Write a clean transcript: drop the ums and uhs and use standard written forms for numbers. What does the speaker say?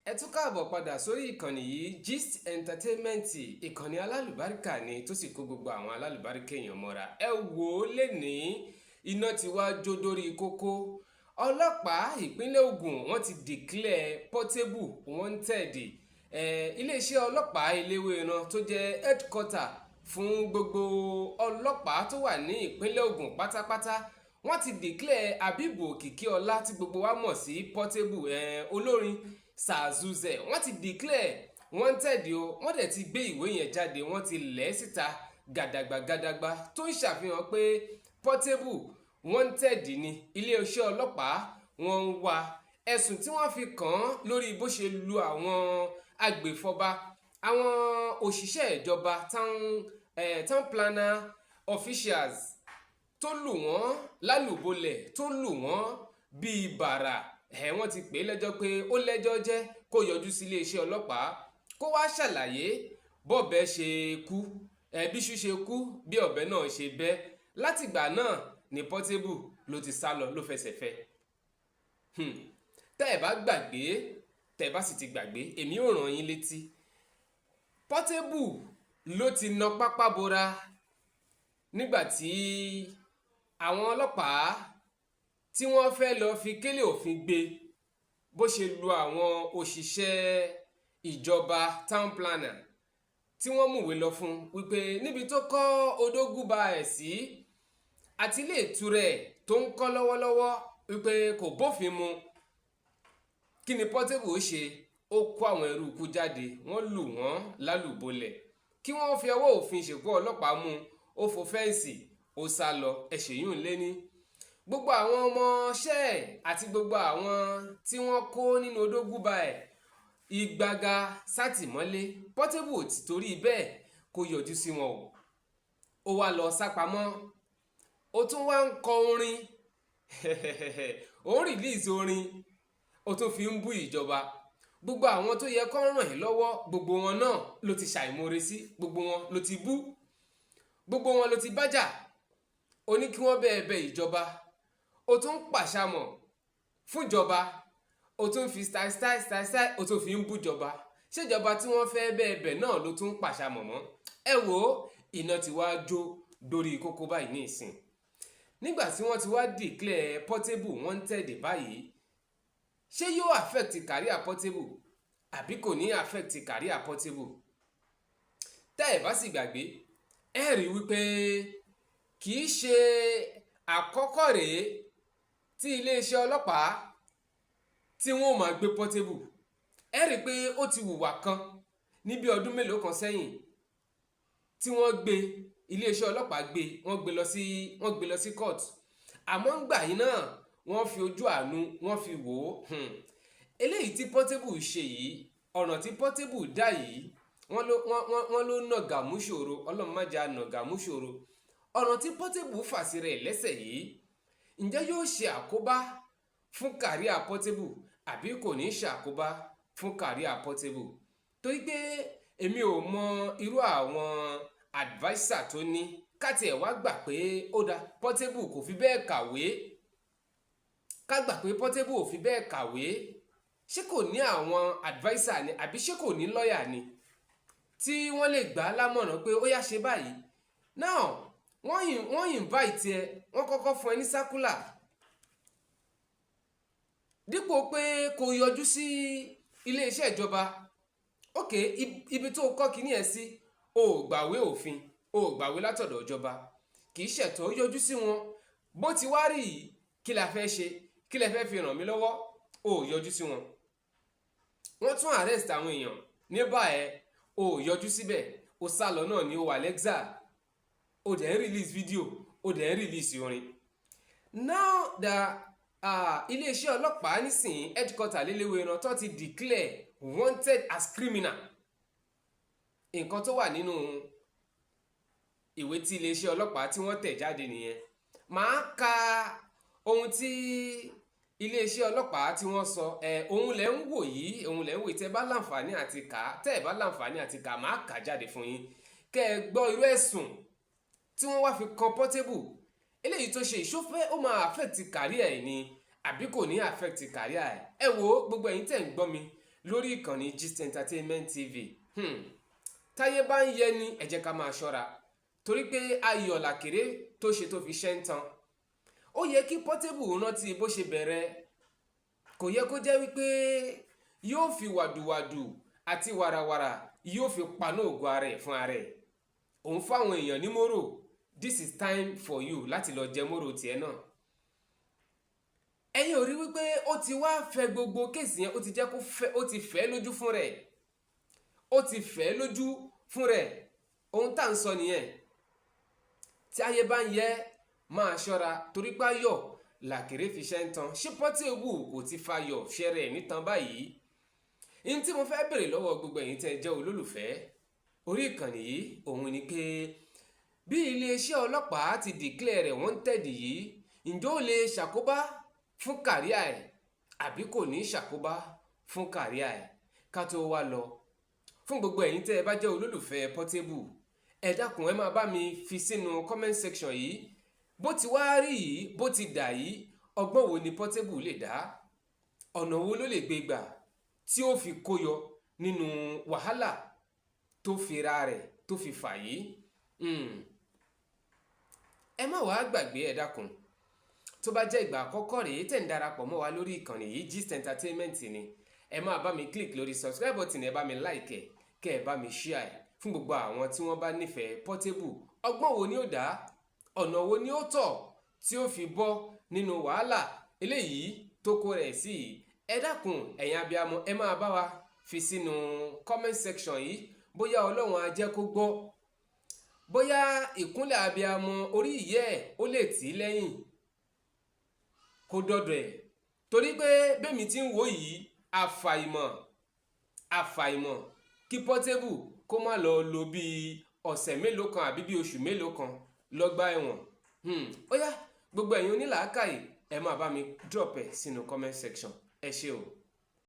ẹ tún káàbọ̀ padà sórí ìkànnì yìí Gist Entertainment, ìkànnì alálùbáríkà ni tó sì kó gbogbo àwọn alálùbáríkà èèyàn mọ́ra. Ẹ wò ó lénìí, iná ti wá jó dórí kókó. Ọlọ́pàá ìpínlẹ̀ Ògùn wọ́n ti declare Portable wanted. Iléeṣẹ́ ọlọ́pàá Eléwéran tó jẹ́ headquarter fún gbogbo ọlọ́pàá tó wà ní ìpínlẹ̀ Ògùn pátápátá wọ́n ti declare Habeeb Òkìkíọlá tí gbogbo wa mọ̀ sí Portable, olórin Sàzúzẹ wọ́n ti declare wanted o. Wọ́n dẹ̀ ti gbé ìwé yẹn jáde, wọ́n ti lẹ̀ síta gàdàgbà tó ń ṣàfihàn pé Portable wanted ni iléeṣẹ́ ọlọ́pàá wọ́n ń wá. Ẹ̀sùn tí wọ́n fi kàn án lórí bó ṣe lu àwọn agbèfọ́ba, àwọn òṣìṣẹ́ ìjọba town planner officials tó lù wọ́n lálùbọ́lẹ̀, tó lù wọ́n bíi bàrà. Wọ́n ti pè é lẹ́jọ́ pé ó lẹ́jọ́ jẹ́ kó yọjú sí iléeṣẹ́ ọlọ́pàá kó wá ṣàlàyé bọ́ọ̀bẹ ṣe kú, bíṣu ṣe kú, bí ọ̀bẹ náà ṣe bẹ́. Látìgbà náà ni Portable ló ti sá lọ, ló fẹsẹ̀ fẹ́. Tẹ́ ẹ bá gbàgbé, tẹ́ ẹ bá sì ti gbàgbé, èmi ò ràn yín létí. Portable ló ti na pápá bora nígbà tí àwọn ọlọ́pàá tí wọ́n fẹ́ lọ fi kélé òfin gbé bó ṣe lu àwọn òṣìṣẹ́ ìjọba town planner tí wọ́n múwé lọ fún wípé níbi tó kọ́ odógúba ẹ̀ sí àti ilé ìtura ẹ̀ tó ń kọ́ lọ́wọ́lọ́wọ́ wípé kò bófin mu. Kí ni Portable ó ṣe? Ó kó àwọn eruku jáde, wọ́n lù wọ́n lálùbọ́lẹ̀. Kí wọ́n fi ọwọ́ òfin ṣèkú ọlọ́pàá mú, ó fò fẹ́ǹsì, ó sá lọ. Ẹ̀ṣẹ̀yún lé ní gbogbo àwọn ọmọọṣẹ́ ẹ̀ àti gbogbo àwọn tí wọ́n kó nínú odógúba ẹ̀ ìgbàgà sátìmọ́lé. Portable ò ti torí bẹ́ẹ̀ kó yọjú sí wọn o. Ó wá lọ sápamọ́, ó tún wá ń kọ orin ó ń rìlíìsì orin, ó tún fi ń bú ìjọba. Gbogbo àwọn tó yẹ kó ràn ẹ́ lọ́wọ́, gbogbo wọn náà ló ti ṣàìmoore sí, gbogbo wọn ló ti bú, gbogbo wọn ló ti bájà. Ó ní kí wọ́n bẹ́ẹ̀ bẹ ìjọba, ó tún ń pàṣàmọ̀ fúnjọba, ó tún fi style ó tún fi ń bújọba. Ṣèjọba tí wọ́n fẹ́ bẹ́ẹ̀ bẹ̀ náà ló tún ń pàṣàmọ̀ mọ́. Ẹ wò ó, iná ti wá jó dórí kókó báyìí ní ìsìn. Nígbà tí wọ́n ti wá declare Portable wanted báyìí, ṣé yóò affect career Portable àbí kò ní affect career Portable? Tẹ́ ẹ bá sì gbàgbé, ẹ rí wípé kì í ṣe àkọ́kọ́ rèé tí iléeṣẹ́ ọlọ́pàá tí wọ́n máa gbé Portable. Ẹ rí pé ó ti hùwà kan ní bí ọdún mélòó kan sẹ́yìn tí wọ́n gbé, iléeṣẹ́ ọlọ́pàá gbé, wọ́n gbé lọ sí court. Àmọ́ ńgbà yìí náà wọ́n fi ojú àánú wọ́n fi wò ó. Eléyìí tí Portable ṣe yìí, ọ̀nà tí Portable dá yìí, wọ́n ló nàgà mú ṣòro. Ọlọ́run má jẹ́ nàgà mú ṣòro. Ọ̀nà tí Portable fà sí rẹ̀ lẹ́sẹ̀ yìí, ǹjẹ́ yóò ṣe àkóbá fún career Portable àbí kò ní ṣe àkóbá fún career Portable? Torí pé èmi ò mọ irú àwọn adviser tó ní. Káti ẹ̀ wá gbà pé ó dá Portable kò fi bẹ́ẹ̀ kàwé, ká gbà pé Portable ò fi bẹ́ẹ̀ kàwé, ṣé kò ní àwọn adviser ni àbí ṣé kò ní lọ́ọ̀yà ni tí wọ́n lè gbà á lámọ̀ràn pé ó yá ṣe báyìí? Now wọ́n invite ẹ, wọ́n kọ́kọ́ fún ẹ ní circular, dípò pé kò yọjú sí iléeṣẹ́ ìjọba. Ok, ibi tó kọ́ kíní ẹ sí, o ò gbàwé òfin, o ò gbàwé látọ̀dọ̀ ìjọba, kì í ṣẹ̀tọ́ yọjú sí wọn. Bó ti wá rí yìí, kí la fẹ́ ṣe? Kí lẹ fẹ́ fi ràn mí lọ́wọ́? O ò yọjú sí wọn. Wọ́n tún arrest àwọn èèyàn níbà ẹ, o ò yọjú síbẹ̀, o sá lọ náà ni, o wà Alexa, o dẹ̀ ń release video, o dẹ̀ ń release orin. Now iléeṣẹ́ ọlọ́pàá nísìnyí headquarter l'Eléwéran tó ti declare wanted as criminal. Nǹkan tó wà nínú ìwé tí iléeṣẹ́ ọlọ́pàá tí wọ́n tẹ̀ jáde nìyẹn. Màá ka ohun tí iléeṣẹ́ ọlọ́pàá tí wọ́n sọ. Ohun lẹ̀ ń wò yìí, ohun lẹ̀ ń wò yìí. Tẹ́ bá láǹfààní àti kà, tẹ́ ẹ bá láǹfààní àti kà, màá kà jáde fún yín kẹ́ ẹ gbọ́ irú ẹ̀sùn tí wọ́n wá fi kan Portable. Eléyìí tó ṣe ìṣòfẹ́ ó máa affect career ẹ̀ ni àbí kò ní affect career ẹ̀? Ẹ wo gbogbo ẹ̀yin tẹ́ ń gbọ́ mi lórí ìkànnì Gist Entertainment TV. Táyé bá ń yẹ ni ẹ jẹ́ ká máa ṣọ́ra torí pé ayọ̀ làkèrè tó ṣe tó fi ṣẹ́ ń tan. Ó yẹ kí Portable rántí bó ṣe bẹ̀rẹ̀, kò yẹ kó jẹ́ wípé yóò fi wàdùwàdù àti wàràwàrà yóò fi paná ògo ara ẹ̀ fún ara ẹ̀. Òun fáwọn èèyàn ní mórò, this is time for you láti lọ jẹ mórò tiẹ̀ náà. Ẹ̀yin ò rí wípé ó ti wá fẹ́ gbogbo kéèsì yẹn, ó ti jẹ́ kó fẹ́, ó ti fẹ́ lójú fún rẹ̀, ó ti fẹ́ lójú fún rẹ̀. Ohun tá à ń sọ nìyẹn. Tí ayé bá ń yẹ máa ṣọ́ra torí pé ayọ̀ làkèrè fi ṣẹ́ ń tan. Ṣé Portable kò ti fayọ̀ ṣẹ́rẹ̀ nítan báyìí? Ihun tí mo fẹ́ bèrè lọ́wọ́ gbogbo ẹ̀yin tẹ́ jẹ́ olólùfẹ́ orí ìkànnì yìí òun ni pé bí iléeṣẹ́ ọlọ́pàá ti declare rẹ̀ wanted yìí, ǹjẹ́ ó lè ṣàkóbá fún kàríà ẹ̀ àbí kò ní ṣàkóbá fún kàríà ẹ̀? Ká tó wá lọ, fún gbogbo ẹ̀yin tẹ́ ẹ bá jẹ́ olólùfẹ́ Portable, ẹ dákun ẹ máa bá mi fi sínú comment section yìí bó ti wá rí yìí, bó ti dà yìí, ọgbọ́n wo ni Portable lè dá, ọ̀nà wo ló lè gbé gbà tí ó fi kóyọ nínú wàhálà tó fi ra rẹ̀ tó fi fà yìí. Ẹ má wàá gbàgbé, ẹ dákun, tó bá jẹ́ ìgbà àkọ́kọ́ rèé tẹ̀ ń darapọ̀ mọ́ wa lórí ìkànnì yìí Gist Entertainment ni, ẹ máa bá mi click lórí subscribe button, ẹ bá mi like ẹ, kẹ́ ẹ bá mi share ẹ fún gbogbo àwọn tí wọ́n bá nífẹ̀ẹ́ Portable. Ọgbọ́n wo ni ó dá, ọ̀nà wo ni ó tọ̀ tí ó fi bọ́ nínú wàhálà eléyìí tó kó rẹ̀ sí yìí? Ẹ dákun ẹ̀yin abiyamọ, ẹ máa bá wa fi sínú comment section yìí, bóyá Ọlọ́run á jẹ́ kó gbọ́, bóyá ìkúnlẹ̀ abiyamọ orí ìyẹ́ ẹ̀ ó lè tì í lẹ́yìn kó dọ́dọ̀ ẹ̀. Torí pé bẹ́mi tí ń wò yìí, àfàìmọ̀ kí Portable kó má lọ lò bí ọ̀sẹ̀ mélòó kan àbí bí oṣù mélòó kan lọ́gbà ẹ̀wọ̀n. Ó yá gbogbo ẹ̀yin onílàákàyè, ẹ máa bá mi drop ẹ̀ sínú comment section. Ẹ ṣé o.